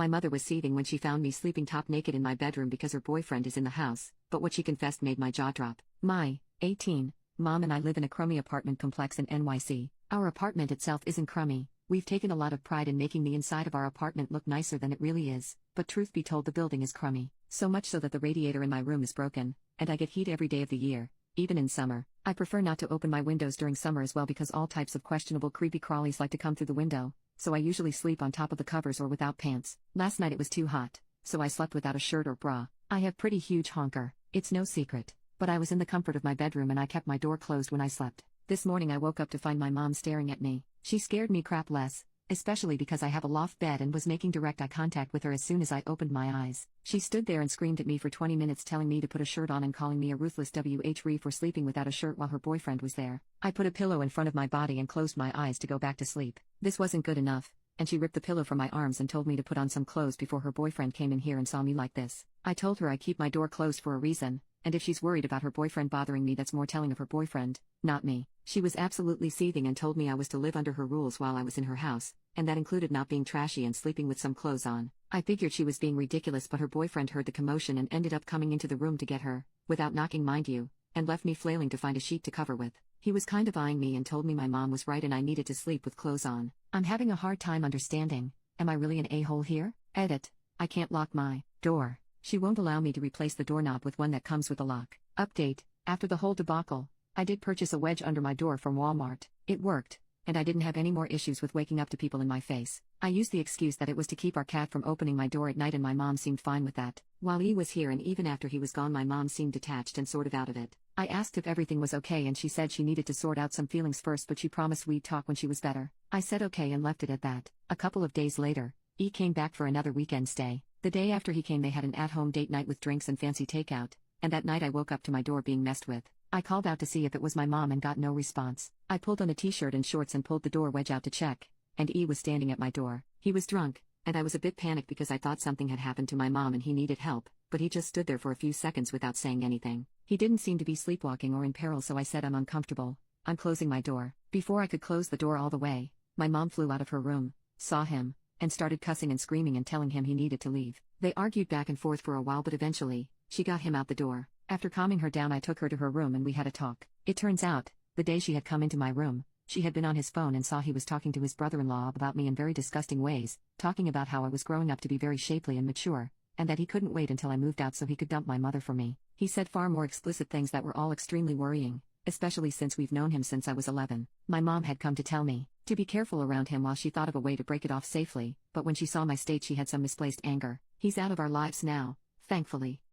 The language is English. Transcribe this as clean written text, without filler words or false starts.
My mother was seething when she found me sleeping top naked in my bedroom because her boyfriend is in the house, but what she confessed made my jaw drop. My 18 mom and I live in a crummy apartment complex in NYC. Our apartment itself isn't crummy. We've taken a lot of pride in making the inside of our apartment look nicer than it really is, but truth be told, the building is crummy. So much so that the radiator in my room is broken, and I get heat every day of the year, even in summer. I prefer not to open my windows during summer as well because all types of questionable creepy crawlies like to come through the window, so I usually sleep on top of the covers or without pants. Last night it was too hot, so I slept without a shirt or bra. I have pretty huge honker, it's no secret, but I was in the comfort of my bedroom and I kept my door closed when I slept. This morning I woke up to find my mom staring at me. She scared me crap less, especially because I have a loft bed and was making direct eye contact with her as soon as I opened my eyes. She stood there and screamed at me for 20 minutes, telling me to put a shirt on and calling me a ruthless WHRE for sleeping without a shirt while her boyfriend was there. I put a pillow in front of my body and closed my eyes to go back to sleep. This wasn't good enough, and she ripped the pillow from my arms and told me to put on some clothes before her boyfriend came in here and saw me like this. I told her I keep my door closed for a reason, and if she's worried about her boyfriend bothering me, that's more telling of her boyfriend, not me. She was absolutely seething and told me I was to live under her rules while I was in her house, and that included not being trashy and sleeping with some clothes on. I figured she was being ridiculous, but her boyfriend heard the commotion and ended up coming into the room to get her, without knocking mind you, and left me flailing to find a sheet to cover with. He was kind of eyeing me and told me my mom was right and I needed to sleep with clothes on. I'm having a hard time understanding. Am I really an a-hole here? Edit. I can't lock my door. She won't allow me to replace the doorknob with one that comes with a lock. Update. After the whole debacle, I did purchase a wedge under my door from Walmart. It worked, and I didn't have any more issues with waking up to people in my face. I used the excuse that it was to keep our cat from opening my door at night, and my mom seemed fine with that. While he was here and even after he was gone, my mom seemed detached and sort of out of it. I asked if everything was okay and she said she needed to sort out some feelings first, but she promised we'd talk when she was better. I said okay and left it at that. A couple of days later, E came back for another weekend stay. The day after he came, they had an at-home date night with drinks and fancy takeout, and that night I woke up to my door being messed with. I called out to see if it was my mom and got no response. I pulled on a t-shirt and shorts and pulled the door wedge out to check, and E was standing at my door. He was drunk, and I was a bit panicked because I thought something had happened to my mom and he needed help, but he just stood there for a few seconds without saying anything. He didn't seem to be sleepwalking or in peril, so I said, I'm uncomfortable. I'm closing my door. Before I could close the door all the way, my mom flew out of her room, saw him, and started cussing and screaming and telling him he needed to leave. They argued back and forth for a while, but eventually, she got him out the door. After calming her down, I took her to her room and we had a talk. It turns out, the day she had come into my room, she had been on his phone and saw he was talking to his brother-in-law about me in very disgusting ways, talking about how I was growing up to be very shapely and mature, and that he couldn't wait until I moved out so he could dump my mother for me. He said far more explicit things that were all extremely worrying, especially since we've known him since I was 11. My mom had come to tell me to be careful around him while she thought of a way to break it off safely, but when she saw my state she had some misplaced anger. He's out of our lives now, thankfully.